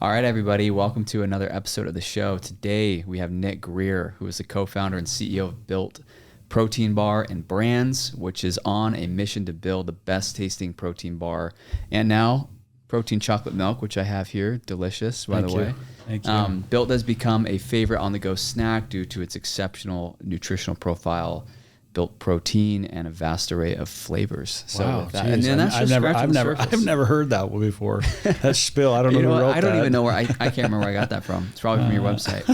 All right, everybody, welcome to another episode of the show. Today, we have Nick Greer, who is the co-founder and CEO of Built Protein Bar and Brands, which is on a mission to build the best tasting protein bar. And now, protein chocolate milk, which I have here, delicious, by the way. Thank you. Built has become a favorite on-the-go snack due to its exceptional nutritional profile, built protein, and a vast array of flavors. So wow, with that, and then that's I've never heard that one before. That spill, I don't know who wrote that. I don't even know where I can't remember where I got that from. It's probably from your website.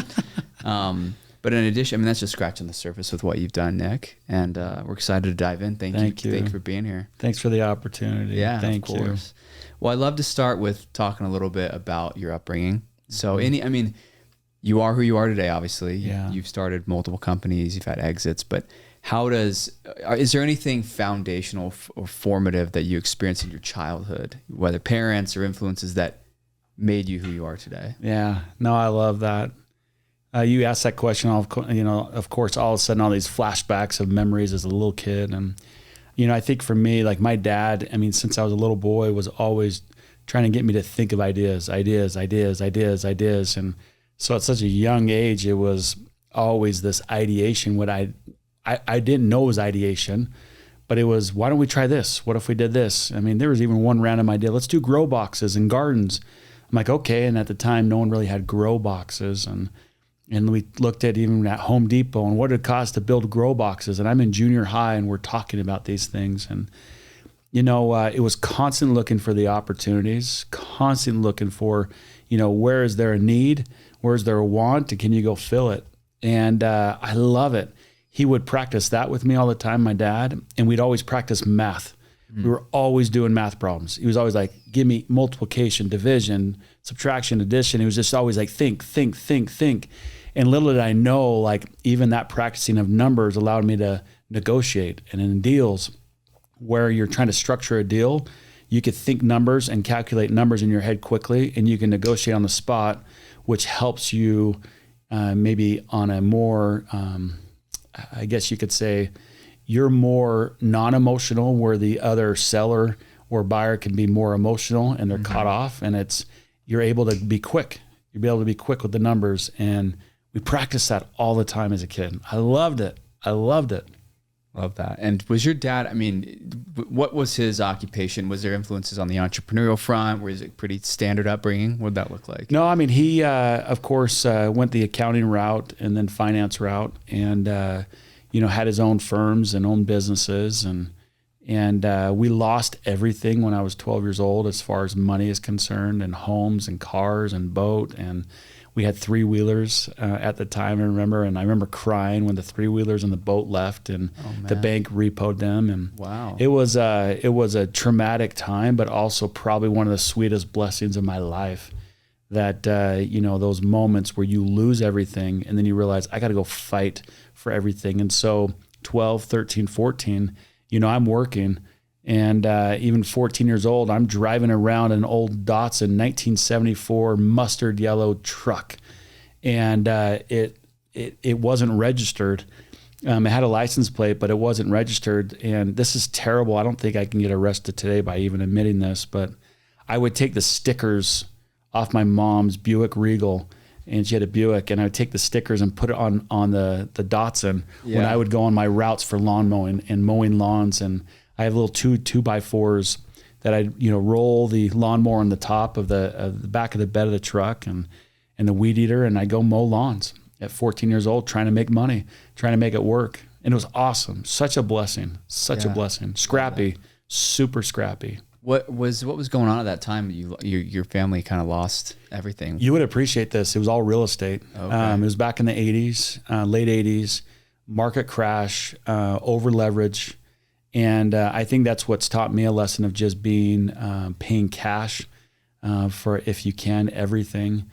But in addition, I mean, that's just scratching the surface with what you've done, Nick. And we're excited to dive in. Thank you. Thank you for being here. Thanks for the opportunity. Yeah, Thank of course. Well, I'd love to start with talking a little bit about your upbringing. So you are who you are today, obviously. Yeah. You've started multiple companies, you've had exits, but is there anything foundational or formative that you experienced in your childhood, whether parents or influences that made you who you are today? Yeah, no, I love that. You asked that question, of course, all of a sudden, all these flashbacks of memories as a little kid. And, I think for me, like my dad, since I was a little boy, was always trying to get me to think of ideas. And so at such a young age, it was always this ideation. What I didn't know it was ideation, but it was, why don't we try this? What if we did this? There was even one random idea. Let's do grow boxes and gardens. I'm like, okay. And at the time, no one really had grow boxes. And we looked at even at Home Depot and what it cost to build grow boxes. And I'm in junior high and we're talking about these things. And, it was constant looking for the opportunities, constant looking for, where is there a need? Where is there a want? And can you go fill it? And I love it. He would practice that with me all the time, my dad, and we'd always practice math. Mm. We were always doing math problems. He was always like, give me multiplication, division, subtraction, addition. He was just always like, think. And little did I know, like even that practicing of numbers allowed me to negotiate. And in deals where you're trying to structure a deal, you could think numbers and calculate numbers in your head quickly, and you can negotiate on the spot, which helps you maybe on a more... I guess you could say you're more non-emotional, where the other seller or buyer can be more emotional and they're caught off, and you're able to be quick. You'll be able to be quick with the numbers. And we practiced that all the time as a kid. I loved it. Love that. And was your dad, what was his occupation? Was there influences on the entrepreneurial front? Was it pretty standard upbringing? What did that look like? No, he, of course, went the accounting route and then finance route, and, had his own firms and own businesses. And we lost everything when I was 12 years old, as far as money is concerned, and homes and cars and boat. And we had three-wheelers at the time, I remember crying when the three-wheelers and the boat left, and the bank repoed them. And wow, it was a traumatic time, but also probably one of the sweetest blessings of my life. That those moments where you lose everything and then you realize I got to go fight for everything. And so 12, 13, 14, I'm working. And even 14 years old, I'm driving around an old Datsun 1974 mustard yellow truck, and it wasn't registered. It had a license plate, but it wasn't registered. And this is terrible. I don't think I can get arrested today by even admitting this, but I would take the stickers off my mom's Buick Regal, and she had a Buick, and I would take the stickers and put it on the Datsun when I would go on my routes for lawn mowing and mowing lawns. And I have little 2x4s that I'd roll the lawnmower on the top of the back of the bed of the truck and the weed eater, and I go mow lawns at 14 years old, trying to make money, trying to make it work. And it was awesome. Such a blessing. A blessing. Scrappy, super scrappy. What was going on at that time? Your family kind of lost everything. You would appreciate this. It was all real estate. Okay. It was back in the 80s, late 80s, market crash, over leverage. And I think that's what's taught me a lesson of just paying cash for, if you can, everything,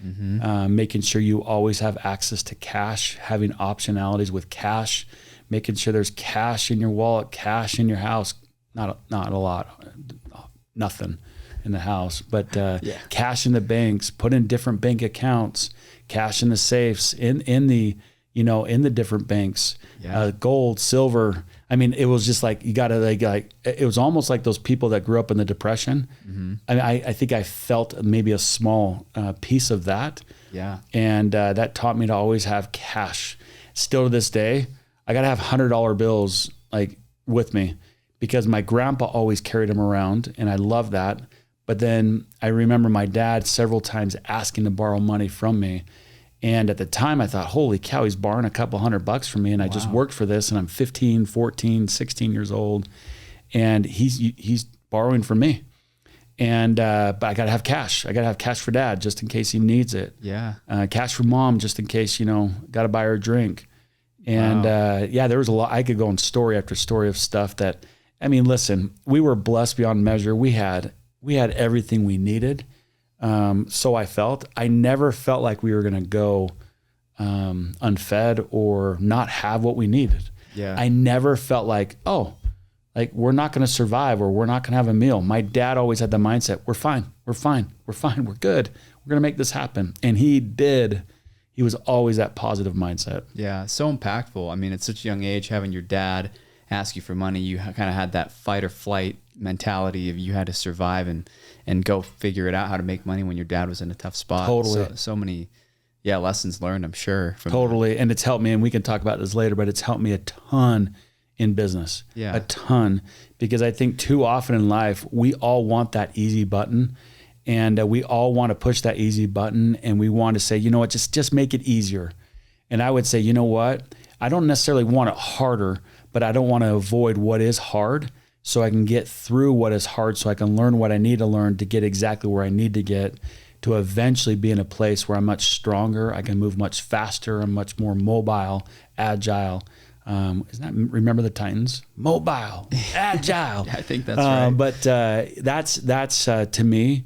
making sure you always have access to cash, having optionalities with cash, making sure there's cash in your wallet, cash in your house. Not a lot, nothing in the house, but cash in the banks, put in different bank accounts, cash in the safes, in the different banks, gold, silver, I mean, it was just like, you got to like, it was almost like those people that grew up in the Depression. Mm-hmm. I think I felt maybe a small piece of that. Yeah. And that taught me to always have cash. Still to this day, I got to have $100 bills like with me, because my grandpa always carried them around, and I love that. But then I remember my dad several times asking to borrow money from me. And at the time I thought, holy cow, he's borrowing a couple $100 from me. And I just worked for this, and I'm 15, 14, 16 years old, and he's borrowing from me. And, but I gotta have cash. I gotta have cash for dad just in case he needs it. Yeah. Cash for mom just in case, gotta buy her a drink. And, there was a lot. I could go on story after story of stuff that, I mean, listen, we were blessed beyond measure. We had everything we needed. So I never felt like we were going to go, unfed or not have what we needed. Yeah. I never felt like, we're not going to survive, or we're not going to have a meal. My dad always had the mindset, we're fine. We're good. We're going to make this happen. And he did. He was always that positive mindset. Yeah. So impactful. I mean, at such a young age, having your dad ask you for money, you kind of had that fight or flight mentality of you had to survive and go figure it out how to make money when your dad was in a tough spot. Totally. So many, lessons learned, I'm sure. Totally. That. And it's helped me, and we can talk about this later, but it's helped me a ton in business. Yeah. A ton. Because I think too often in life, we all want that easy button, and we all want to push that easy button, and we want to say, you know what, just make it easier. And I would say, you know what, I don't necessarily want it harder, but I don't want to avoid what is hard, so I can get through what is hard, so I can learn what I need to learn to get exactly where I need to get, to eventually be in a place where I'm much stronger. I can move much faster. I'm much more mobile, agile. Isn't that Remember the Titans? Mobile, agile. I think that's right. But that's to me,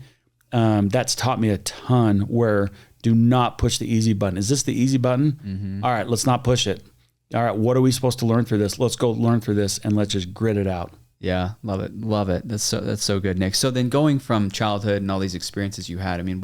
that's taught me a ton, where do not push the easy button. Is this the easy button? Mm-hmm. All right, let's not push it. All right, what are we supposed to learn through this? Let's go learn through this, and let's just grit it out. Yeah, love it. That's so good, Nick. So then, going from childhood and all these experiences you had, I mean,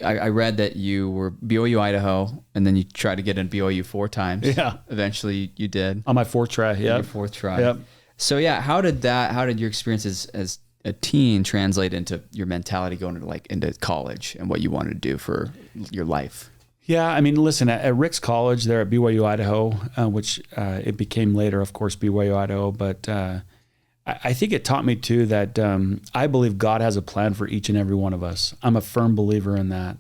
I read that you were BYU Idaho, and then you tried to get in BYU 4 times. Yeah. Eventually you did. On my 4th try. Yeah. Your 4th try. Yep. So how did your experiences as a teen translate into your mentality going into college and what you wanted to do for your life? Yeah, I mean, listen, at Rick's College there at BYU Idaho, which it became later, of course, BYU Idaho, but I think it taught me too that I believe God has a plan for each and every one of us. I'm a firm believer in that.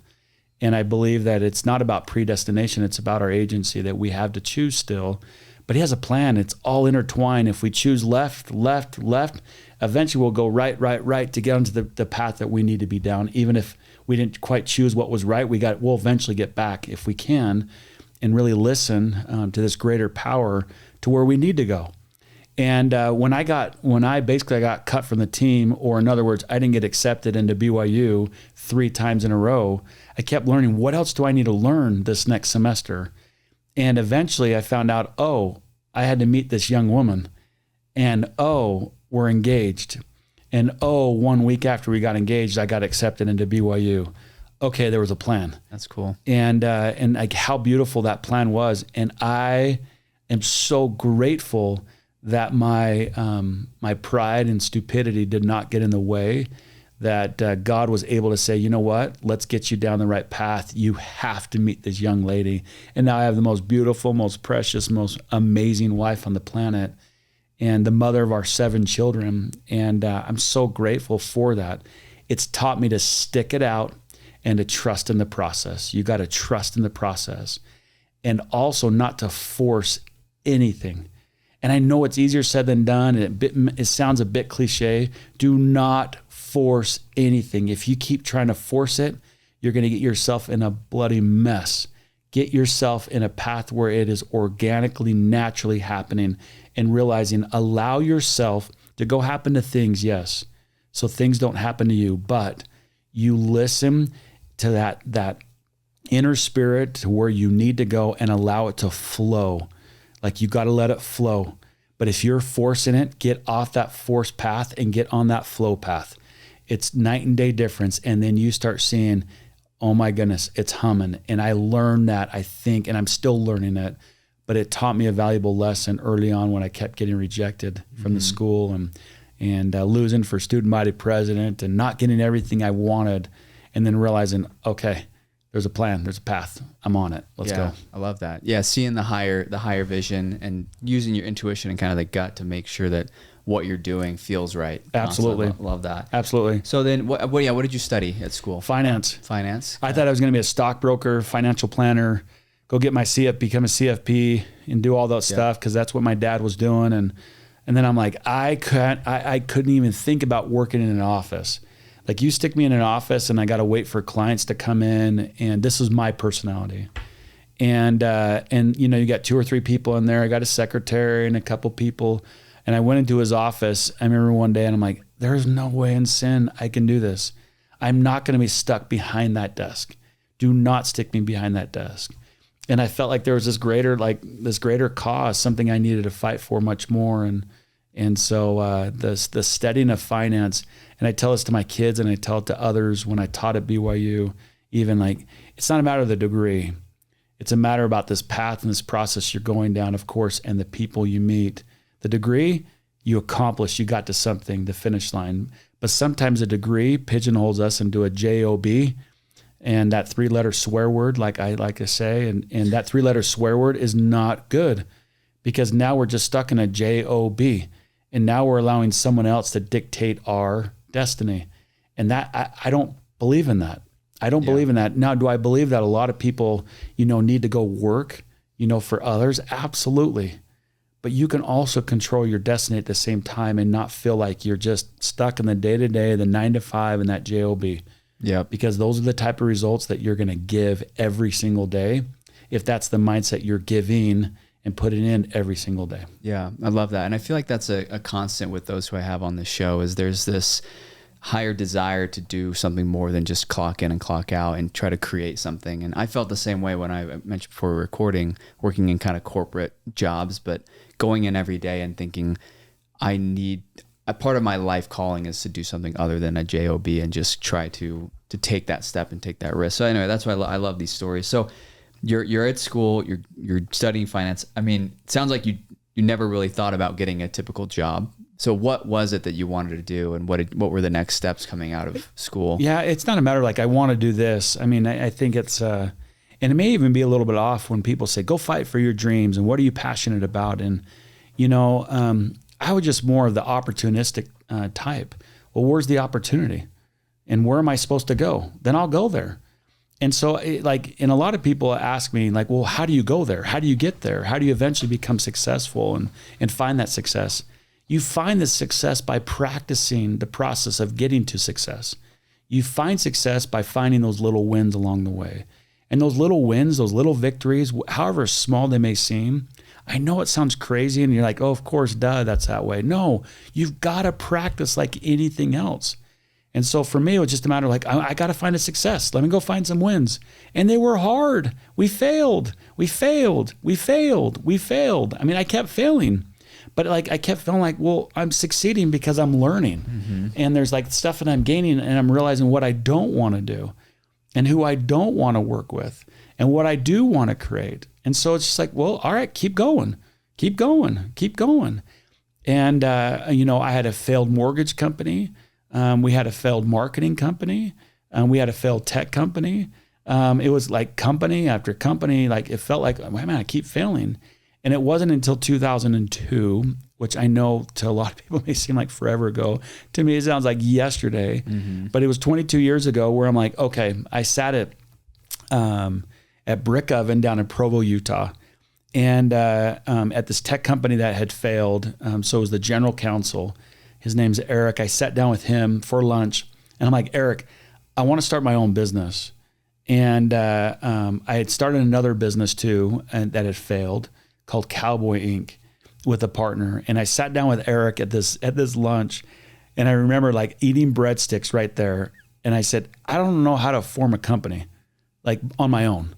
And I believe that it's not about predestination, it's about our agency, that we have to choose still. But he has a plan. It's all intertwined. If we choose left, eventually we'll go right to get onto the path that we need to be down. Even if we didn't quite choose what was right, we'll eventually get back if we can, and really listen to this greater power to where we need to go. And when I got cut from the team, or in other words, I didn't get accepted into BYU 3 times in a row, I kept learning, what else do I need to learn this next semester? And eventually I found out, I had to meet this young woman, and we're engaged. And 1 week after we got engaged, I got accepted into BYU. Okay, there was a plan. That's cool. And like how beautiful that plan was. And I am so grateful that my pride and stupidity did not get in the way, that God was able to say, you know what, let's get you down the right path. You have to meet this young lady. And now I have the most beautiful, most precious, most amazing wife on the planet, and the mother of our 7 children. And I'm so grateful for that. It's taught me to stick it out and to trust in the process. You got to trust in the process, and also not to force anything. And I know it's easier said than done, and it sounds a bit cliche. Do not force anything. If you keep trying to force it, you're going to get yourself in a bloody mess. Get yourself in a path where it is organically, naturally happening, and realizing, allow yourself to go happen to things, yes. So things don't happen to you, but you listen to that inner spirit to where you need to go, and allow it to flow. Like, you got to let it flow. But if you're forcing it, get off that force path and get on that flow path. It's night and day difference. And then you start seeing, oh my goodness, it's humming. And I learned that, I think, and I'm still learning it, but it taught me a valuable lesson early on when I kept getting rejected from the school and losing for student body president and not getting everything I wanted, and then realizing, okay, there's a plan, there's a path, I'm on it. Let's go. I love that. Yeah, seeing the higher vision and using your intuition and kind of the gut to make sure that what you're doing feels right. Absolutely. Love that. Absolutely. So then what did you study at school? Finance. Finance. I thought I was going to be a stockbroker, financial planner, go get my become a CFP and do all that stuff, because that's what my dad was doing. And then I'm like, I couldn't even think about working in an office. Like, you stick me in an office and I got to wait for clients to come in, and this is my personality. And you know, you got 2 or 3 people in there. I got a secretary and a couple people. And I went into his office. I remember one day and I'm like, there's no way in sin I can do this. I'm not going to be stuck behind that desk. Do not stick me behind that desk. And I felt like there was this greater cause, something I needed to fight for much more. And so the studying of finance, and I tell this to my kids and I tell it to others when I taught at BYU, even, like, it's not a matter of the degree. It's a matter about this path and this process you're going down, of course, and the people you meet. The degree, you accomplished, you got to something, the finish line. But sometimes a degree pigeonholes us into a job, and that 3-letter swear word, like I like to say, and that 3-letter swear word is not good, because now we're just stuck in a job, and now we're allowing someone else to dictate our destiny. And that I don't believe in that. I don't believe in that. Now, do I believe that a lot of people, you know, need to go work, you know, for others? Absolutely. But you can also control your destiny at the same time and not feel like you're just stuck in the day-to-day, the 9 to 5 and that job. Yeah. Because those are the type of results that you're going to give every single day, if that's the mindset you're giving and putting in every single day. Yeah, I love that. And I feel like that's a constant with those who I have on the show, is there's this higher desire to do something more than just clock in and clock out and try to create something. And I felt the same way when I mentioned before recording, working in kind of corporate jobs, but going in every day and thinking, a part of my life calling is to do something other than a job, and just try to take that step and take that risk. So anyway, that's why I love these stories. So you're at school, you're studying finance. I mean, it sounds like you never really thought about getting a typical job. So what was it that you wanted to do, and what were the next steps coming out of school? Yeah, it's not a matter of like, I want to do this. I mean, I think it's, and it may even be a little bit off when people say, go fight for your dreams, and what are you passionate about? And, you know, I was just more of the opportunistic type. Well, where's the opportunity? And where am I supposed to go? Then I'll go there. And so and a lot of people ask me, like, well, how do you go there? How do you get there? How do you eventually become successful and find that success? You find the success by practicing the process of getting to success. You find success by finding those little wins along the way. And those little wins, those little victories, however small they may seem, I know it sounds crazy and you're like, oh, of course, duh, that's that way. No, you've got to practice like anything else. And so for me, it was just a matter of like, I got to find a success. Let me go find some wins. And they were hard. We failed. I mean, I kept failing. But like, I kept feeling like, well, I'm succeeding because I'm learning. Mm-hmm. And there's like stuff that I'm gaining, and I'm realizing what I don't want to do and who I don't want to work with and what I do want to create. And so it's just like, well, all right, keep going. And, you know, I had a failed mortgage company. We had a failed marketing company. We had a failed tech company. It was like company after company. Like, it felt like, man, I keep failing. And it wasn't until 2002, which I know to a lot of people may seem like forever ago. To me, it sounds like yesterday, but it was 22 years ago where I'm like, okay, I sat at Brick Oven down in Provo, Utah, and at this tech company that had failed. So it was the general counsel. His name's Eric. I sat down with him for lunch, and I'm like, Eric, I want to start my own business. And I had started another business too, and that had failed, called Cowboy Inc. with a partner. And I sat down with Eric at this lunch, and I remember like eating breadsticks right there. And I said, I don't know how to form a company like on my own.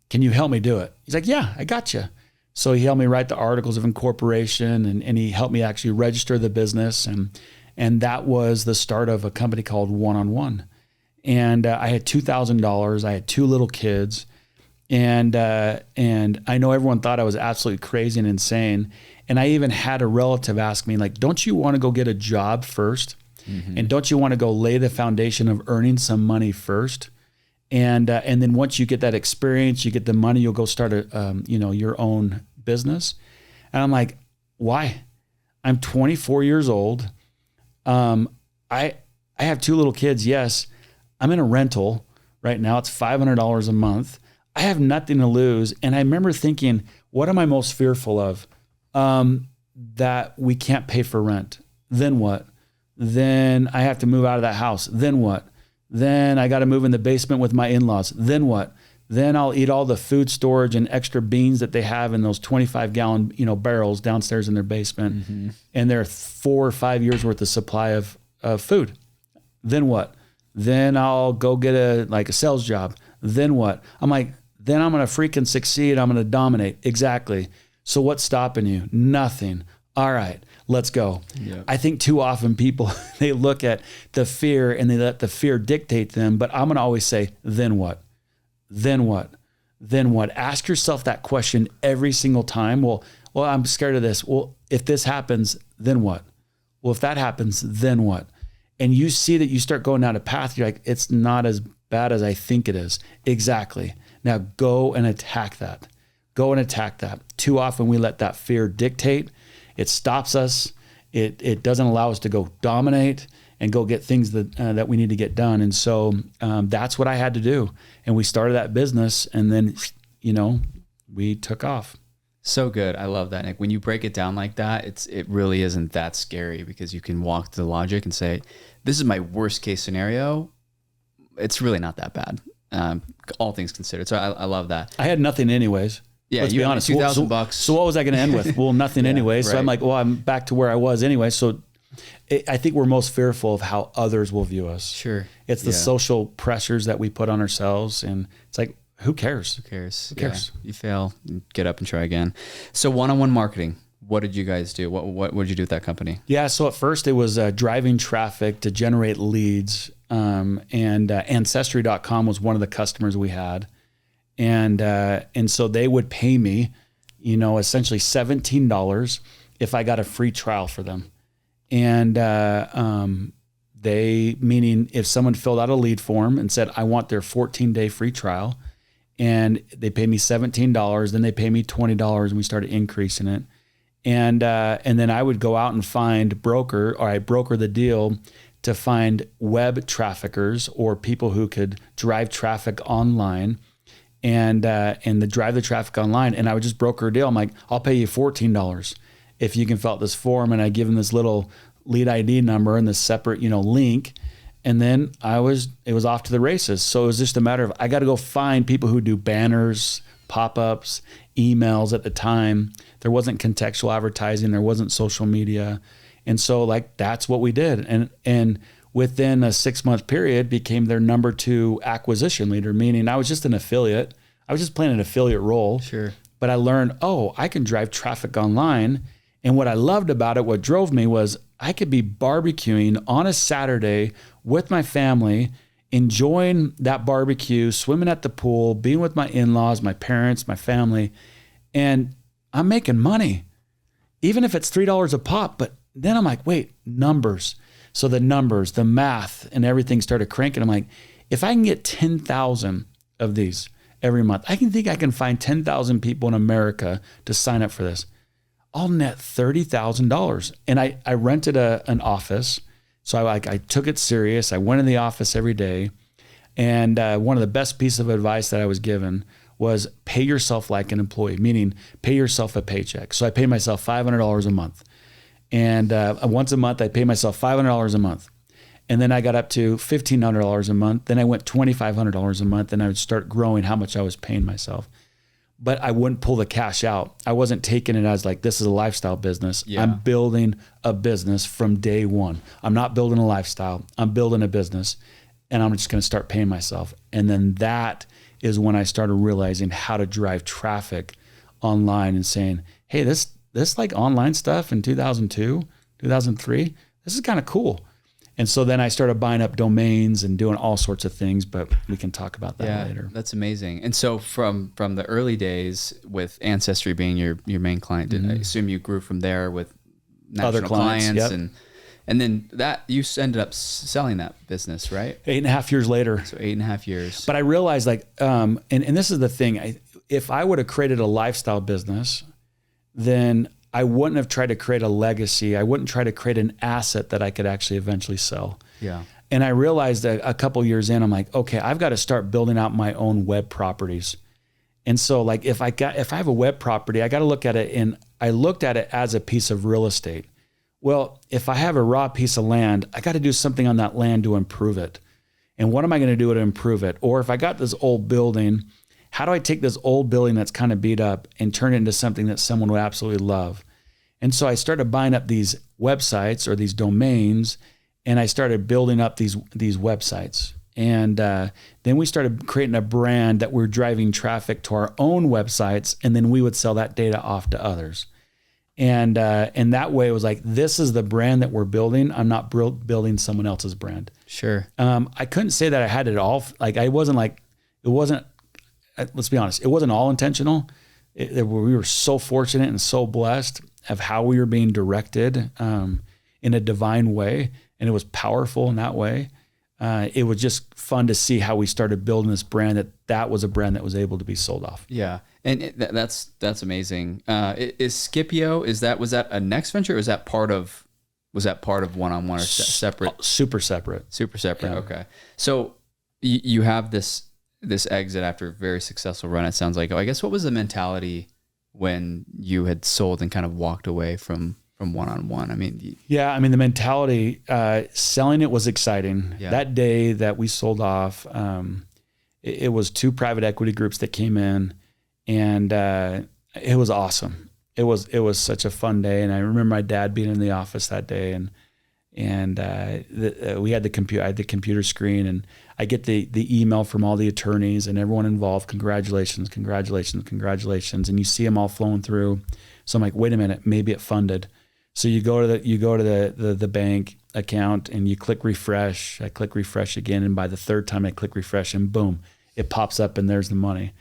Can you help me do it? He's like, yeah, I got you. So he helped me write the articles of incorporation, and he helped me actually register the business. And that was the start of a company called One on One. And I had $2,000. I had 2 little kids. And I know everyone thought I was absolutely crazy and insane. And I even had a relative ask me, like, don't you want to go get a job first? Mm-hmm. And don't you want to go lay the foundation of earning some money first? And then once you get that experience, you get the money, you'll go start your own business. And I'm like, why? I'm 24 years old. I have 2 little kids. Yes. I'm in a rental right now. It's $500 a month. I have nothing to lose. And I remember thinking, what am I most fearful of? That we can't pay for rent. Then what? Then I have to move out of that house. Then what? Then I got to move in the basement with my in-laws. Then what? Then I'll eat all the food storage and extra beans that they have in those 25-gallon, barrels downstairs in their basement. Mm-hmm. And they're 4 or 5 years worth of supply of food. Then what? Then I'll go get a sales job. Then what? I'm like, then I'm going to freaking succeed. I'm going to dominate. Exactly. So what's stopping you? Nothing. All right, let's go. Yeah. I think too often people, they look at the fear and they let the fear dictate them. But I'm going to always say, then what? Then what? Then what? Ask yourself that question every single time. Well, I'm scared of this. Well, if this happens, then what? Well, if that happens, then what? And you see that you start going down a path. You're like, it's not as bad as I think it is. Exactly. Now go and attack that. Go and attack that. Too often we let that fear dictate. It stops us. It doesn't allow us to go dominate and go get things that we need to get done. And so that's what I had to do. And we started that business, and then, we took off. So good. I love that, Nick. When you break it down like that, it really isn't that scary, because you can walk to the logic and say, this is my worst case scenario. It's really not that bad. All things considered. So I love that. I had nothing anyways. Yeah, let's be honest. $2,000. So what was I going to end with? Well, nothing anyway. So right. I'm like, well, I'm back to where I was anyway. So I think we're most fearful of how others will view us. Sure. It's the social pressures that we put on ourselves. And it's like, who cares? Who cares? Who cares? Yeah. You fail, get up and try again. So one-on-one marketing, what did you guys do? What did you do with that company? Yeah. So at first it was driving traffic to generate leads. And Ancestry.com was one of the customers we had. And so they would pay me, essentially $17 if I got a free trial for them. And meaning if someone filled out a lead form and said, I want their 14-day free trial, and they pay me $17, then they pay me $20, and we started increasing it. And then I would go out and find I broker the deal to find web traffickers or people who could drive traffic online and drive the traffic online. And I would just broker a deal. I'm like, I'll pay you $14 if you can fill out this form. And I give them this little lead ID number and this separate, link. And then it was off to the races. So it was just a matter of, I got to go find people who do banners, pop-ups, emails. At the time, there wasn't contextual advertising. There wasn't social media. And so that's what we did. And within a 6-month period became their number 2 acquisition leader, meaning I was just an affiliate. I was just playing an affiliate role. Sure. But I learned, I can drive traffic online. And what I loved about it, what drove me, was I could be barbecuing on a Saturday with my family, enjoying that barbecue, swimming at the pool, being with my in-laws, my parents, my family, and I'm making money, even if it's $3 a pop. But then I'm like, wait, numbers. So the numbers, the math, and everything started cranking. I'm like, if I can get 10,000 of these every month, I can find 10,000 people in America to sign up for this. I'll net $30,000. And I rented an office. So I took it serious. I went in the office every day. And one of the best pieces of advice that I was given was pay yourself like an employee, meaning pay yourself a paycheck. So I pay myself $500 a month. And once a month, I pay myself $500 a month. And then I got up to $1,500 a month. Then I went $2,500 a month, and I would start growing how much I was paying myself. But I wouldn't pull the cash out. I wasn't taking it as like, this is a lifestyle business. Yeah. I'm building a business from day one. I'm not building a lifestyle. I'm building a business, and I'm just going to start paying myself. And then that is when I started realizing how to drive traffic online and saying, hey, this like online stuff in 2002, 2003, this is kind of cool. And so then I started buying up domains and doing all sorts of things, but we can talk about that later. That's amazing. And so from the early days with Ancestry being your main client, I assume you grew from there with national Other clients, and then that you ended up selling that business, right? 8.5 years later. So 8.5 years. But I realized and this is the thing, if I would have created a lifestyle business, then I wouldn't have tried to create a legacy. I wouldn't try to create an asset that I could actually eventually sell. Yeah. And I realized that a couple years in, I'm like, okay, I've got to start building out my own web properties. And so like, if I have a web property, I got to look at it, and I looked at it as a piece of real estate. Well, if I have a raw piece of land, I got to do something on that land to improve it. And what am I going to do to improve it? Or if I got this old building, how do I take this old building that's kind of beat up and turn it into something that someone would absolutely love? And so I started buying up these websites or these domains, and I started building up these websites. And then we started creating a brand that we're driving traffic to our own websites, and then we would sell that data off to others. And that way it was like, this is the brand that we're building. I'm not building someone else's brand. Sure. I couldn't say that I had it all. Like it wasn't, let's be honest, it wasn't all intentional. We were so fortunate and so blessed of how we were being directed in a divine way. And it was powerful in that way. It was just fun to see how we started building this brand, that was a brand that was able to be sold off. Yeah. And that's amazing. Is Skipio, was that a next venture, or was that part of one-on-one, or separate? Super separate. Super separate. Yeah. Okay. So you have this exit after a very successful run, it sounds like. I guess, what was the mentality when you had sold and kind of walked away from one-on-one? I mean, the mentality, selling it was exciting. Yeah. That day that we sold off, it was 2 private equity groups that came in, and it was awesome. It was such a fun day. And I remember my dad being in the office that day, and we had I had the computer screen, and I get the email from all the attorneys and everyone involved. Congratulations, congratulations, congratulations. And you see them all flowing through. So I'm like, wait a minute, maybe it funded. So you go to the bank account and you click refresh. I click refresh again, and by the third time I click refresh, and boom, it pops up and there's the money.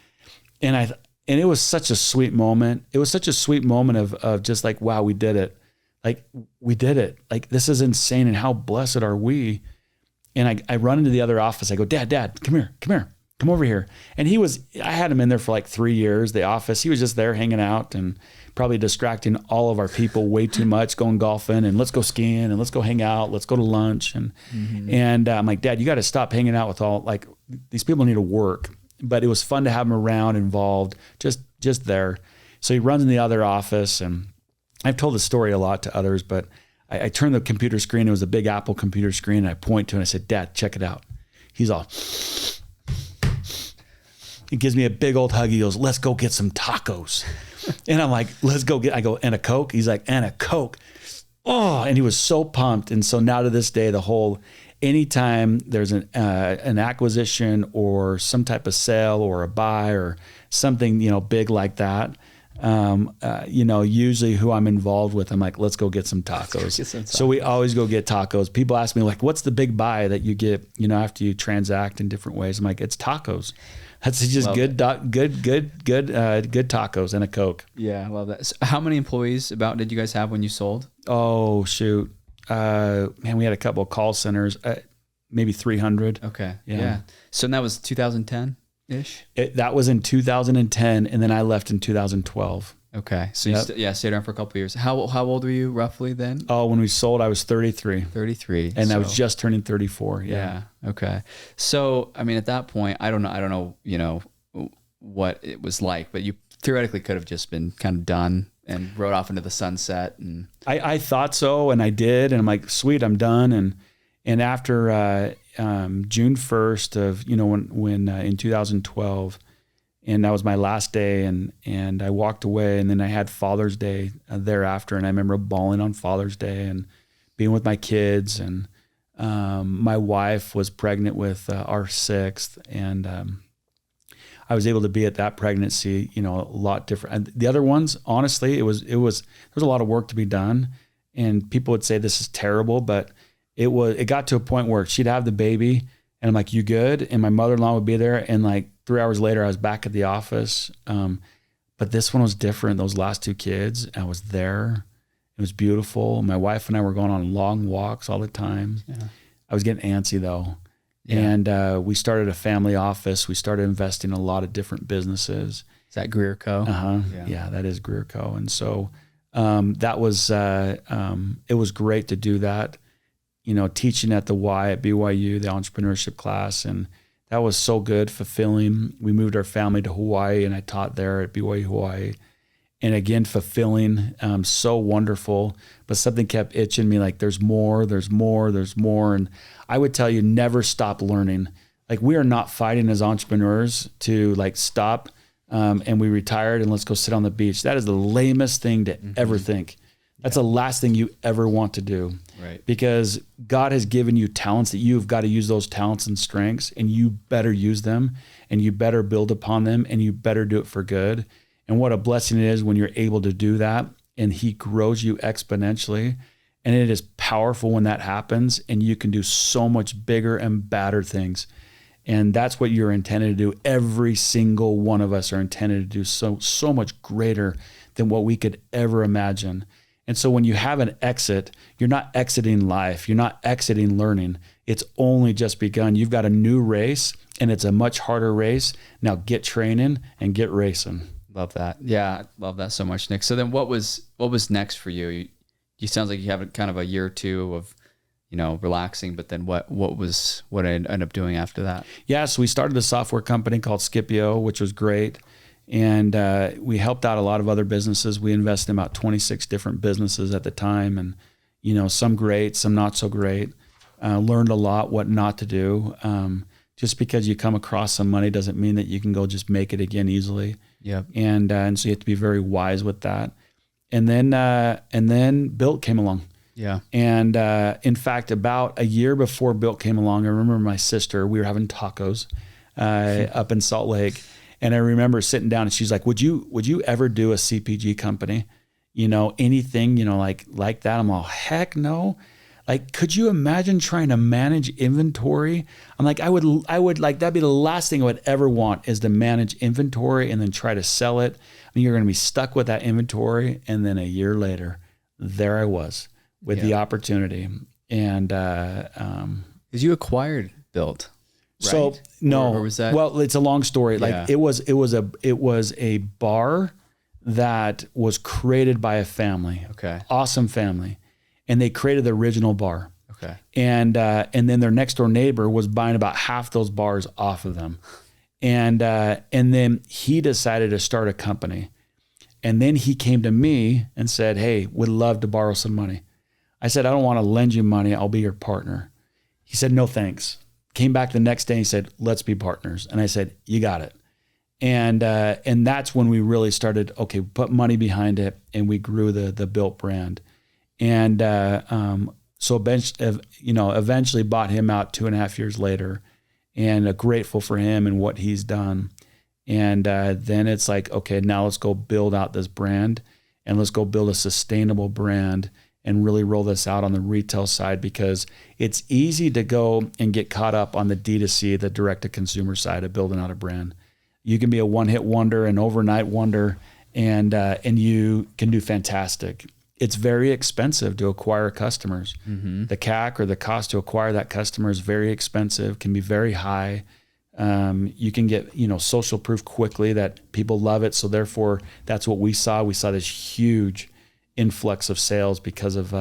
And it was such a sweet moment. It was such a sweet moment of just like, wow, we did it. Like, we did it. Like, this is insane, and how blessed are we? And I run into the other office. I go, Dad, come here, come over here. And I had him in there for like 3 years, the office. He was just there hanging out and probably distracting all of our people way too much, going golfing, and let's go skiing, and let's go hang out, let's go to lunch. And I'm like, Dad, you got to stop hanging out with these people need to work. But it was fun to have him around, involved, just there. So he runs in the other office, and I've told the story a lot to others, but I turned the computer screen. It was a big Apple computer screen. And I point to it and I said, Dad, check it out. He's all, he gives me a big old hug. He goes, let's go get some tacos. And I'm like, I go, and a Coke? He's like, and a Coke. Oh, and he was so pumped. And so now to this day, anytime there's an acquisition or some type of sale or a buy or something, big like that, usually who I'm involved with, I'm like, let's go get some tacos. So we always go get tacos. People ask me, like, what's the big buy that you get, after you transact in different ways? I'm like, it's tacos. That's just good tacos and a Coke. Yeah, I love that. So how many employees did you guys have when you sold? Oh, shoot. Man, we had a couple of call centers, maybe 300. Okay. Yeah. So that was 2010-ish? That was in 2010, and then I left in 2012. Okay. So you stayed around for a couple of years. How old were you roughly then? Oh, when we sold, I was 33. 33. And I was just turning 34. Yeah. Okay. So, I mean, at that point, I don't know, what it was like, but you theoretically could have just been kind of done and rode off into the sunset. And I thought so, and I did. And I'm like, sweet, I'm done. And after June 1st of, when in 2012, and that was my last day, and I walked away, and then I had Father's Day thereafter, and I remember bawling on Father's Day and being with my kids, and my wife was pregnant with our 6th, and I was able to be at that pregnancy, a lot different. And the other ones, honestly, there was a lot of work to be done, and people would say this is terrible, but it got to a point where she'd have the baby and I'm like, you good? And my mother-in-law would be there. And like 3 hours later, I was back at the office. But this one was different. Those last 2 kids, I was there. It was beautiful. My wife and I were going on long walks all the time. Yeah. I was getting antsy though. Yeah. And we started a family office. We started investing in a lot of different businesses. Is that Greer Co? Uh-huh. Yeah, that is Greer Co. And so that was, it was great to do that, teaching at the Y at BYU, the entrepreneurship class. And that was so good, fulfilling. We moved our family to Hawaii and I taught there at BYU Hawaii. And again, fulfilling, so wonderful, but something kept itching me like there's more. And I would tell you, never stop learning. Like we are not fighting as entrepreneurs to like stop and we retired and let's go sit on the beach. That is the lamest thing to ever think. That's the last thing you ever want to do. Right. Because God has given you talents that you've got to use those talents and strengths and you better use them and you better build upon them and you better do it for good. And what a blessing it is when you're able to do that and he grows you exponentially. And it is powerful when that happens and you can do so much bigger and badder things. And that's what you're intended to do. Every single one of us are intended to do so much greater than what we could ever imagine. And so when you have an exit, you're not exiting life. You're not exiting learning. It's only just begun. You've got a new race and it's a much harder race. Now get training and get racing. Love that. Yeah, I love that so much, Nick. So then what was next for you? You sounds like you have kind of a year or two of, relaxing, but then what I ended up doing after that? Yeah, so we started a software company called Skipio, which was great. And we helped out a lot of other businesses. We invested in about 26 different businesses at the time. And, some great, some not so great. Learned a lot what not to do. Just because you come across some money doesn't mean that you can go just make it again easily. Yep. And so you have to be very wise with that. And then Built came along. Yeah. And in fact, about a year before Built came along, I remember my sister, we were having tacos up in Salt Lake. And I remember sitting down and she's like, would you ever do a CPG company? Anything, like that? I'm all, heck no. Like, could you imagine trying to manage inventory? I'm like, I would like, that'd be the last thing I would ever want is to manage inventory and then try to sell it. I mean, you're going to be stuck with that inventory. And then a year later, there I was with the opportunity. And, because you acquired Built. Right? So no, or was that? Well, it's a long story. Like it was a bar that was created by a family. Okay. Awesome family. And they created the original bar. Okay. And then their next door neighbor was buying about half those bars off of them. And then he decided to start a company. And then he came to me and said, hey, would love to borrow some money. I said, I don't want to lend you money. I'll be your partner. He said, no, thanks. Came back the next day and he said, let's be partners. And I said, you got it. And that's when we really started, okay, put money behind it. And we grew the Built brand. And so eventually bought him out 2.5 years later, and grateful for him and what he's done. And then it's like, okay, now let's go build out this brand and let's go build a sustainable brand and really roll this out on the retail side, because it's easy to go and get caught up on the D2C, the direct-to-consumer side of building out a brand. You can be a one-hit wonder, an overnight wonder, and you can do fantastic. It's very expensive to acquire customers. Mm-hmm. The CAC, or the cost to acquire that customer, is very expensive, can be very high. You can get, social proof quickly that people love it. So therefore, that's what we saw. We saw this huge influx of sales because of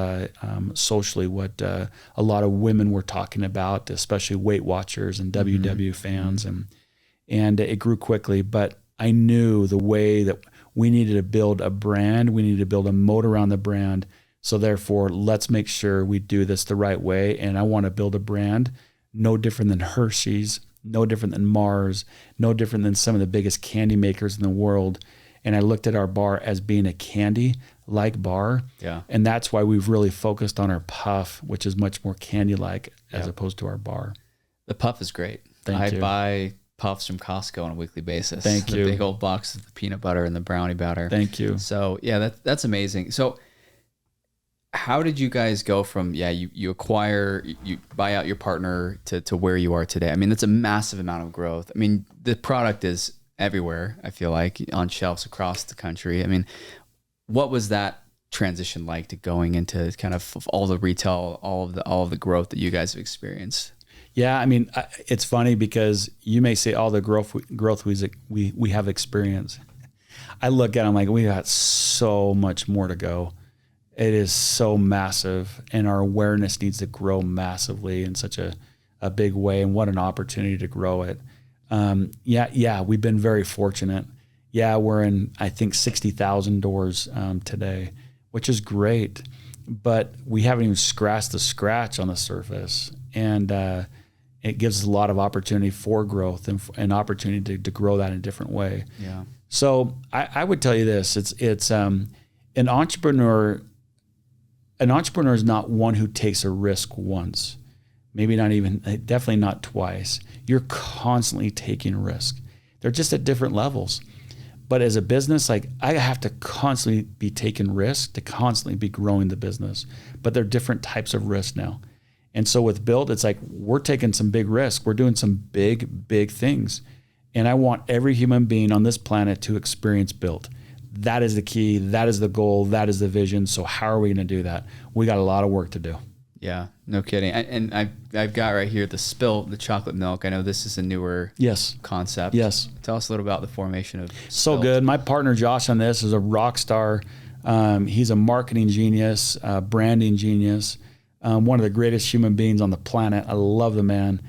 socially what a lot of women were talking about, especially Weight Watchers and WW fans, and it grew quickly. But I knew the way that we needed to build a brand, we needed to build a moat around the brand. So therefore, let's make sure we do this the right way. And I want to build a brand no different than Hershey's, no different than Mars, no different than some of the biggest candy makers in the world. And I looked at our bar as being a candy-like bar. Yeah. And that's why we've really focused on our puff, which is much more candy-like as opposed to our bar. The puff is great. Thank you. I buy puffs from Costco on a weekly basis. Thank you. The big old box of the peanut butter and the brownie batter. Thank you. So yeah, that's amazing. So how did you guys go from, you acquire, you buy out your partner to where you are today? I mean, that's a massive amount of growth. I mean, the product is everywhere, I feel like, on shelves across the country. I mean, what was that transition like to going into kind of all the retail, all of the growth that you guys have experienced? Yeah, I mean, it's funny because you may say all the growth we have experienced. I look at them like we got so much more to go. It is so massive, and our awareness needs to grow massively in such a big way. And what an opportunity to grow it. We've been very fortunate. Yeah, we're in, I think, 60,000 doors today, which is great, but we haven't even scratched the scratch on the surface. And it gives us a lot of opportunity for growth and opportunity to grow that in a different way. Yeah. So I would tell you this: it's an entrepreneur. An entrepreneur is not one who takes a risk once, maybe not even, definitely not twice. You're constantly taking risk. They're just at different levels. But as a business, like, I have to constantly be taking risks to constantly be growing the business. But they're different types of risks now. And so with Built, it's like we're taking some big risks. We're doing some big things. And I want every human being on this planet to experience Built. That is the key. That is the goal. That is the vision. So how are we going to do that? We got a lot of work to do. Yeah, no kidding. And I've got right here the chocolate milk. I know this is a newer concept. Yes. Tell us a little about the formation of So Spilt. good. My partner Josh on this is a rock star. He's a marketing genius, branding genius, one of the greatest human beings on the planet. I love the man,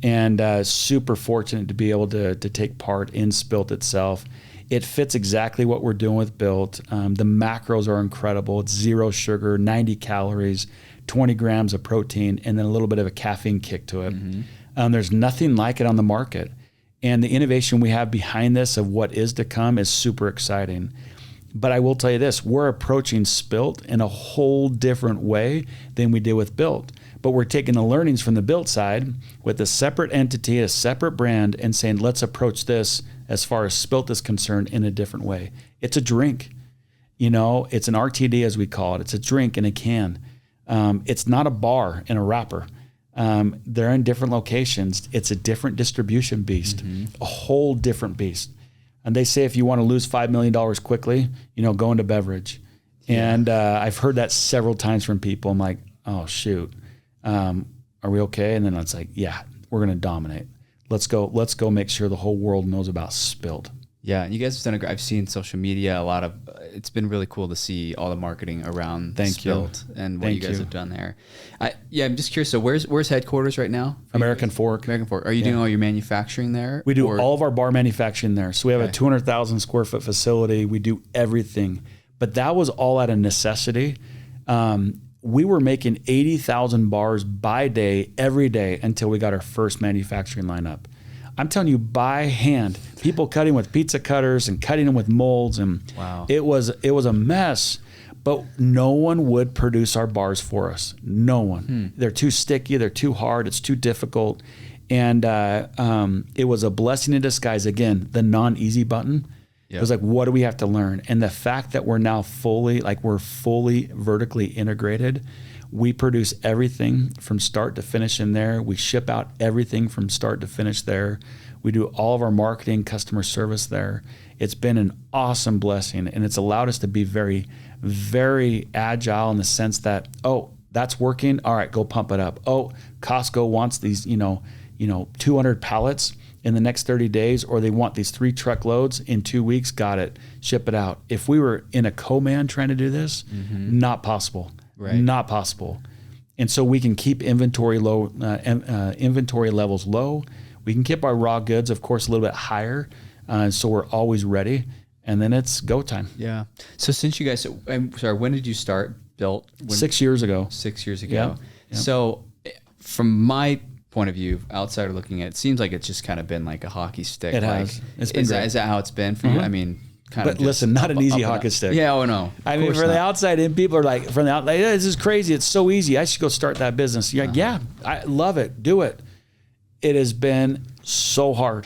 and super fortunate to be able to take part in Spilt itself. It fits exactly what we're doing with Built. The macros are incredible. It's 0 sugar, 90 calories, 20 grams of protein, and then a little bit of a caffeine kick to it. Mm-hmm. There's nothing like it on the market. And the innovation we have behind this of what is to come is super exciting. But I will tell you this, we're approaching Spilt in a whole different way than we did with Built. But we're taking the learnings from the Built side with a separate entity, a separate brand, and saying, let's approach this as far as Spilt is concerned in a different way. It's a drink. It's an RTD, as we call it. It's a drink in a can. It's not a bar in a wrapper. They're in different locations. It's a different distribution beast, a whole different beast. And they say if you want to lose $5 million quickly, go into beverage. Yeah. And I've heard that several times from people. I'm like, oh, shoot. Are we okay? And then it's like, yeah, we're going to dominate. Let's go make sure the whole world knows about Spilt. Yeah, you guys have done I've seen social media, it's been really cool to see all the marketing around Spilt and what you guys have done there. I'm just curious, so where's headquarters right now? American Fork. Are you doing all your manufacturing there? We do all of our bar manufacturing there. So we have a 200,000 square foot facility. We do everything. But that was all out of necessity. We were making 80,000 bars by day, every day, until we got our first manufacturing line up. I'm telling you, by hand, people cutting with pizza cutters and cutting them with molds, and wow. It was a mess. But no one would produce our bars for us. No one. They're too sticky. They're too hard. It's too difficult. And it was a blessing in disguise. Again, the non-easy button. Yep. It was like, what do we have to learn? And the fact that we're now fully vertically integrated. We produce everything from start to finish in there. We ship out everything from start to finish there. We do all of our marketing, customer service there. It's been an awesome blessing, and it's allowed us to be very, very agile in the sense that, oh, that's working. All right, go pump it up. Oh, Costco wants these, 200 pallets in the next 30 days, or they want these 3 truckloads in 2 weeks. Got it. Ship it out. If we were in a co-man trying to do this, not possible. Right. Not possible. And so we can keep inventory levels low. We can keep our raw goods, of course, a little bit higher. So we're always ready. And then it's go time. Yeah. So since you guys, I'm sorry, when did you start Built? 6 years ago. 6 years ago. Yeah. So from my point of view, outsider looking at it, seems like it's just kind of been like a hockey stick. It has. It's been is that how it's been for you? I mean, but listen, not an easy hockey stick. Yeah, oh no. I mean, for the outside in, people are like, from the outside, this is crazy. It's so easy. I should go start that business. You're like, yeah, I love it. Do it. It has been so hard.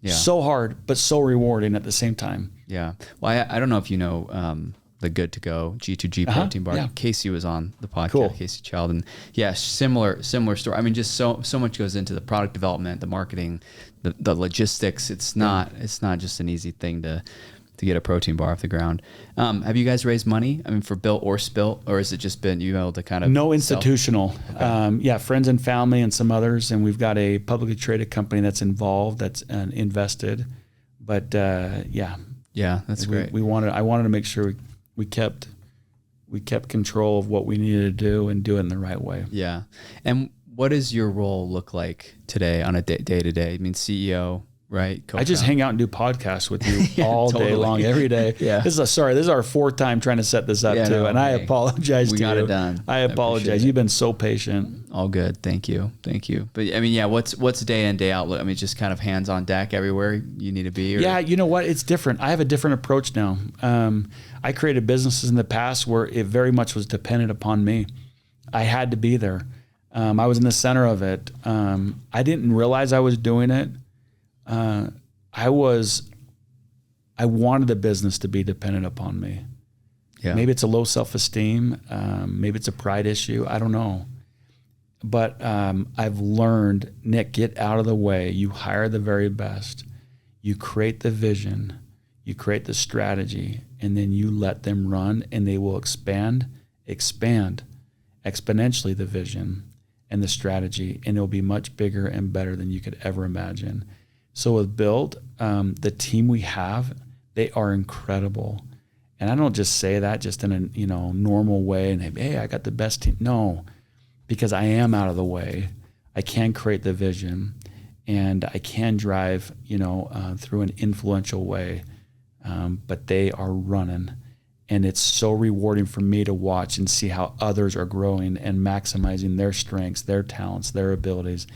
Yeah. So hard, but so rewarding at the same time. Yeah. Well, I don't know if you know the Good to Go G2G protein bar. Yeah. Casey was on the podcast, Cool. Casey Child, and yeah, similar story. I mean, just so much goes into the product development, the marketing, the logistics. It's not just an easy thing to get a protein bar off the ground. Have you guys raised money? I mean, for Built or Spilt, or has it just been you able to kind of no institutional? Okay. Friends and family and some others, and we've got a publicly traded company that's involved, that's invested. But yeah, that's great. I wanted to make sure we kept control of what we needed to do and do it in the right way. Yeah. And what does your role look like today on a day to day? I mean, CEO, right? I just hang out and do podcasts with you all day long, every day. Yeah. This is our fourth time trying to set this up too. And I apologize to you. We got it done. I apologize. You've been so patient. All good. Thank you. But I mean, yeah, what's day in, day out? I mean, just kind of hands on deck everywhere you need to be? Or? Yeah. You know what? It's different. I have a different approach now. I created businesses in the past where it very much was dependent upon me. I had to be there. I was in the center of it. I didn't realize I was doing it. I wanted the business to be dependent upon me. Yeah. Maybe it's a low self-esteem. Maybe it's a pride issue. I don't know. But I've learned, Nick, get out of the way. You hire the very best. You create the vision. You create the strategy. And then you let them run, and they will expand exponentially the vision and the strategy. And it'll be much bigger and better than you could ever imagine. So with Built, the team we have, they are incredible. And I don't just say that just in a normal way and hey, I got the best team. No, because I am out of the way. I can create the vision, and I can drive through an influential way. But they are running, and it's so rewarding for me to watch and see how others are growing and maximizing their strengths, their talents, their abilities.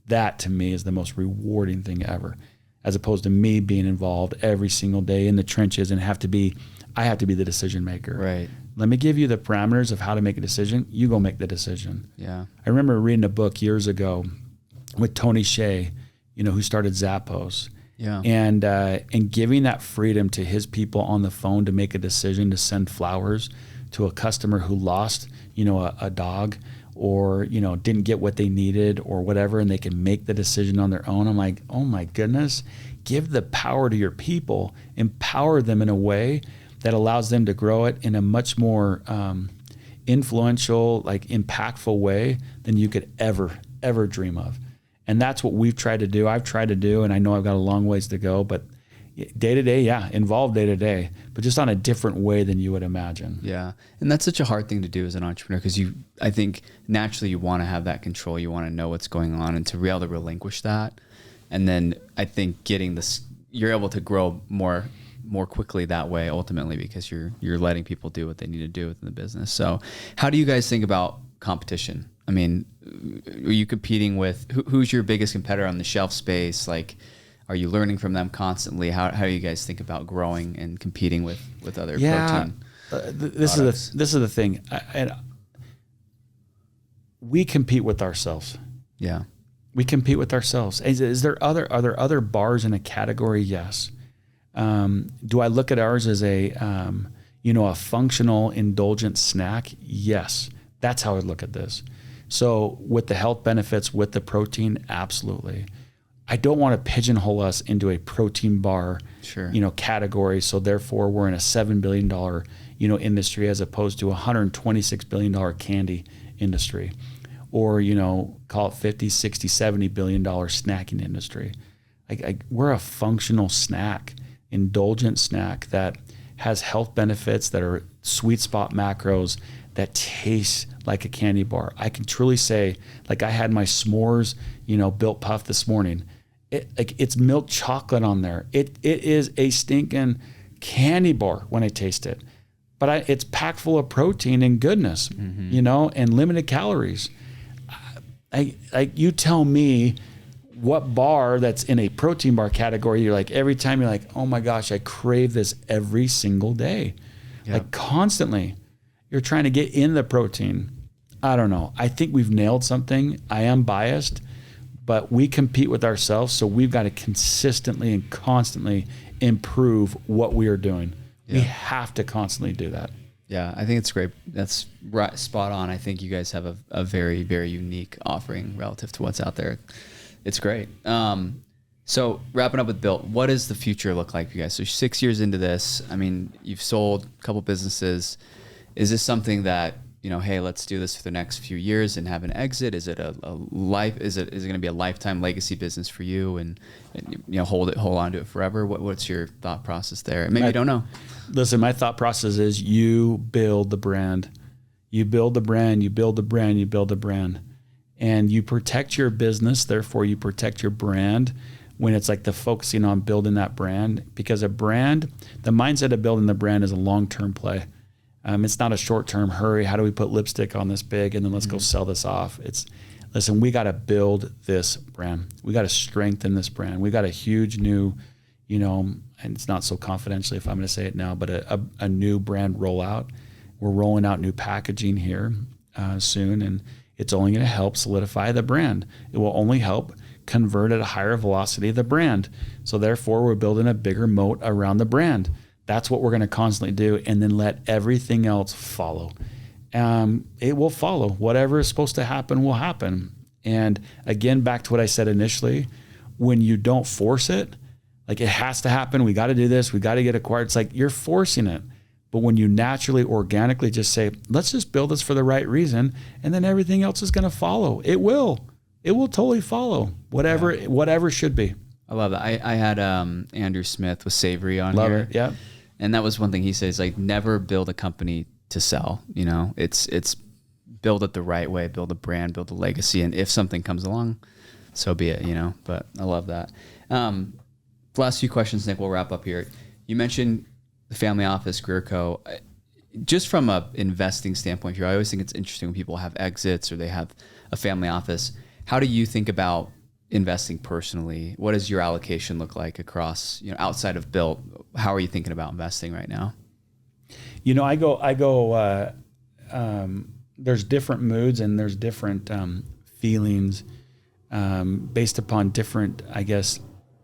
That to me is the most rewarding thing ever, as opposed to me being involved every single day in the trenches and I have to be the decision maker. Right. Let me give you the parameters of how to make a decision. You go make the decision. Yeah. I remember reading a book years ago with Tony Hsieh, who started Zappos. Yeah. And giving that freedom to his people on the phone to make a decision to send flowers to a customer who lost, a dog, or didn't get what they needed or whatever, and they can make the decision on their own. I'm like, oh my goodness, give the power to your people, empower them in a way that allows them to grow it in a much more influential, impactful way than you could ever dream of. And that's what we've tried to do. I've tried to do, and I know I've got a long ways to go, but day to day, involved day to day, but just on a different way than you would imagine. Yeah. And that's such a hard thing to do as an entrepreneur, because I think naturally you want to have that control. You want to know what's going on and to be able to relinquish that. And then I think you're able to grow more quickly that way ultimately, because you're letting people do what they need to do within the business. So how do you guys think about competition? I mean, are you competing with, who's your biggest competitor on the shelf space? Are you learning from them constantly? How do you guys think about growing and competing with other protein this is the thing. We compete with ourselves. Yeah. We compete with ourselves. Are there other bars in a category? Yes. Do I look at ours as a functional indulgent snack? Yes. That's how I look at this. So with the health benefits, with the protein, absolutely. I don't want to pigeonhole us into a protein bar, category. So therefore we're in a $7 billion, industry, as opposed to a $126 billion candy industry, or, call it 50, 60, $70 billion snacking industry. We're a functional snack, indulgent snack that has health benefits, that are sweet spot macros, that taste like a candy bar. I can truly say, I had my s'mores, Built Puff this morning. It's milk chocolate on there. It is a stinking candy bar when I taste it, but it's packed full of protein and goodness, and limited calories. You tell me what bar that's in a protein bar category, you're every time you're oh my gosh, I crave this every single day. Yep. Constantly. You're trying to get in the protein. I don't know. I think we've nailed something. I am biased, but we compete with ourselves, so we've got to consistently and constantly improve what we are doing. We have to constantly do that. Yeah, I think it's great. That's right, spot on. I think you guys have a very, very unique offering relative to what's out there. It's great. So wrapping up with Built, what does the future look like for you guys? So 6 years into this, I mean, you've sold a couple businesses. Is this something that, you know, hey, let's do this for the next few years and have an exit? Is it a life? Is it going to be a lifetime legacy business for you and you know, hold on to it forever? What's your thought process there? Maybe you don't know. Listen, my thought process is you build the brand. You build the brand, you build the brand, you build the brand. And you protect your business, therefore you protect your brand when it's like the focusing on building that brand. Because a brand, the mindset of building the brand is a long-term play. It's not a short-term hurry. How do we put lipstick on this big and then let's go sell this off? Listen, we got to build this brand. We got to strengthen this brand. We got a huge new, you know, and it's not so confidentially if I'm going to say it now, but a new brand rollout. We're rolling out new packaging here soon, and it's only going to help solidify the brand. It will only help convert at a higher velocity of the brand. So therefore, we're building a bigger moat around the brand. That's what we're going to constantly do, and then let everything else follow. It will follow. Whatever is supposed to happen will happen. And again, back to what I said initially, when you don't force it, like it has to happen, we got to do this, we got to get acquired. It's like you're forcing it. But when you naturally, organically just say, let's just build this for the right reason, and then everything else is going to follow. It will totally follow whatever should be. I love that. I had Andrew Smith with Savory on Love here. it. Yeah. And that was one thing he says, like, never build a company to sell. You know, it's build it the right way, build a brand, build a legacy. And if something comes along, so be it, you know, but I love that. Last few questions, Nick, we'll wrap up here. You mentioned the family office, Greer Co. Just from a investing standpoint here, I always think it's interesting when people have exits or they have a family office. How do you think about investing personally? What does your allocation look like across, you know, outside of Built? How are you thinking about investing right now? You know, I go, there's different moods and there's different feelings based upon different, I guess,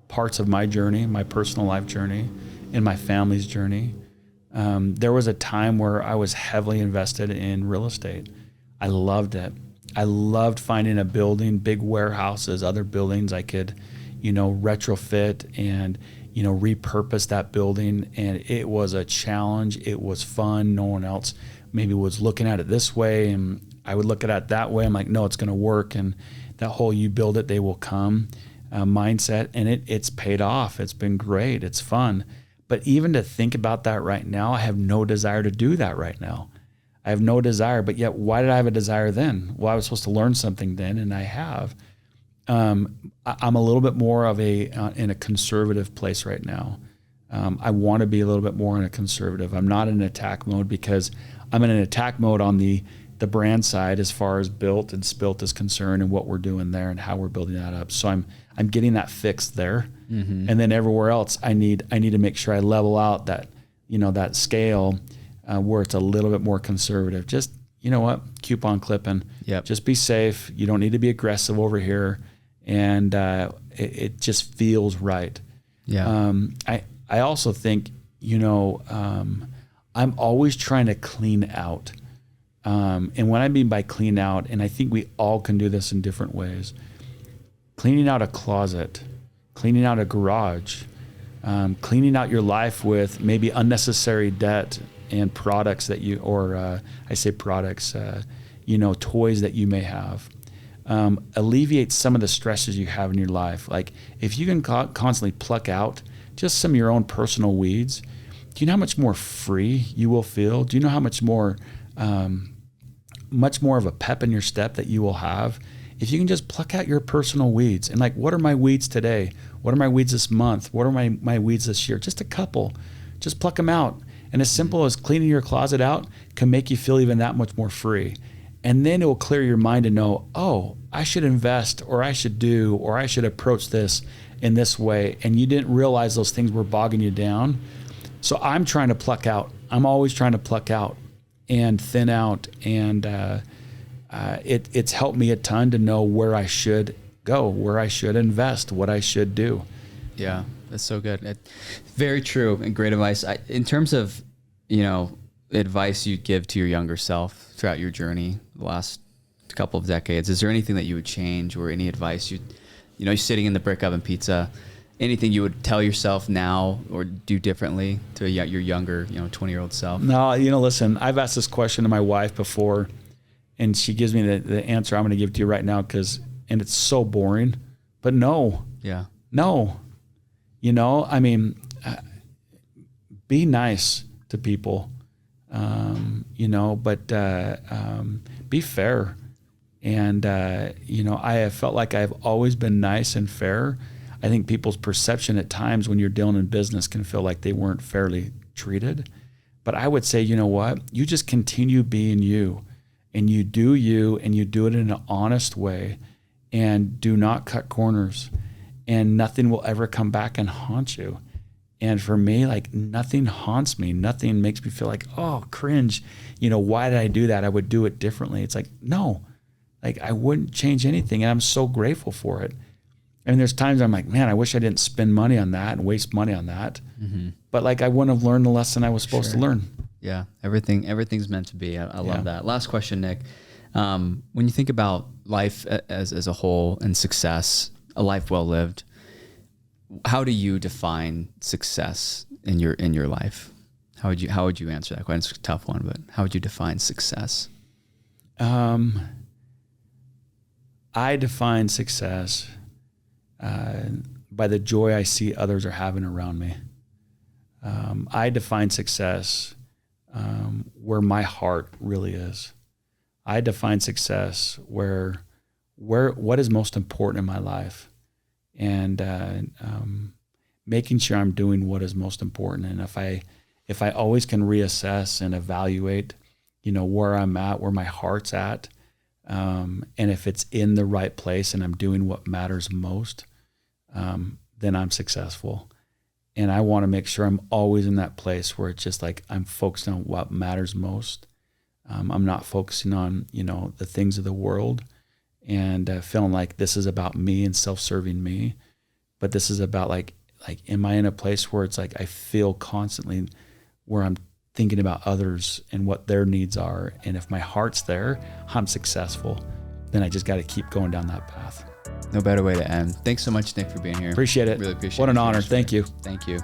parts of my journey, my personal life journey and my family's journey. There was a time where I was heavily invested in real estate. I loved it. I loved finding a building, big warehouses, other buildings I could, you know, retrofit and, you know, repurpose that building. And it was a challenge. It was fun. No one else maybe was looking at it this way. And I would look at it that way. I'm like, no, it's going to work. And that whole you build it, they will come mindset. And it's paid off. It's been great. It's fun. But even to think about that right now, I have no desire to do that right now. I have no desire, but yet why did I have a desire then? Well, I was supposed to learn something then, and I have. I'm a little bit more of in a conservative place right now. I want to be a little bit more in a conservative. I'm not in attack mode because I'm in an attack mode on the brand side as far as Built and Spilt is concerned and what we're doing there and how we're building that up. So I'm getting that fixed there. Mm-hmm. And then everywhere else, I need to make sure I level out that, you know, that scale where it's a little bit more conservative. Just, you know what, coupon clipping. Yep. Just be safe. You don't need to be aggressive over here. And it just feels right. Yeah. I also think, you know, I'm always trying to clean out. And what I mean by clean out, and I think we all can do this in different ways, cleaning out a closet, cleaning out a garage, cleaning out your life with maybe unnecessary debt and products that you, or I say products, you know, toys that you may have. Alleviate some of the stresses you have in your life. Like if you can constantly pluck out just some of your own personal weeds, do you know how much more free you will feel? Do you know how much more of a pep in your step that you will have if you can just pluck out your personal weeds? And like, what are my weeds today? What are my weeds this month? What are my weeds this year? Just a couple. Just pluck them out. And as simple as cleaning your closet out can make you feel even that much more free. And then it will clear your mind to know, oh, I should invest, or I should do, or I should approach this in this way. And you didn't realize those things were bogging you down. So I'm trying to pluck out. I'm always trying to pluck out and thin out. And it's helped me a ton to know where I should go, where I should invest, what I should do. Yeah. That's so good. Very true and great advice. In terms of, advice you'd give to your younger self throughout your journey, the last couple of decades, is there anything that you would change, or any advice you're sitting in the brick oven pizza, anything you would tell yourself now or do differently to your younger, 20-year-old self? No, listen, I've asked this question to my wife before, and she gives me the answer I'm going to give to you right now, and it's so boring, but no. Yeah. No. Be nice to people, but be fair. And, I have felt like I've always been nice and fair. I think people's perception at times when you're dealing in business can feel like they weren't fairly treated. But I would say, you know what? You just continue being you, and you do it in an honest way, and do not cut corners, and nothing will ever come back and haunt you. And for me, like, nothing haunts me. Nothing makes me feel like, oh, cringe. Why did I do that? I would do it differently. It's like, no, like, I wouldn't change anything. And I'm so grateful for it. I mean, there's times I'm like, man, I wish I didn't spend money on that and waste money on that. Mm-hmm. But like, I wouldn't have learned the lesson I was supposed to learn. Yeah. Everything's meant to be. I love that. Last question, Nick. When you think about life as a whole and success, a life well lived, how do you define success in your life? How would you answer that question? It's a tough one, but how would you define success? I define success by the joy I see others are having around me. I define success where my heart really is. I define success where what is most important in my life, and making sure I'm doing what is most important. And if I always can reassess and evaluate, where I'm at, where my heart's at, and if it's in the right place and I'm doing what matters most, then I'm successful. And I want to make sure I'm always in that place where it's just like I'm focused on what matters most. I'm not focusing on, the things of the world, and feeling like this is about me and self-serving me. But this is about like, am I in a place where it's like I feel constantly where I'm thinking about others and what their needs are. And if my heart's there, I'm successful. Then I just got to keep going down that path. No better way to end. Thanks so much, Nick, for being here. Appreciate it. Really appreciate it. What an honor. Thank you. Thank you.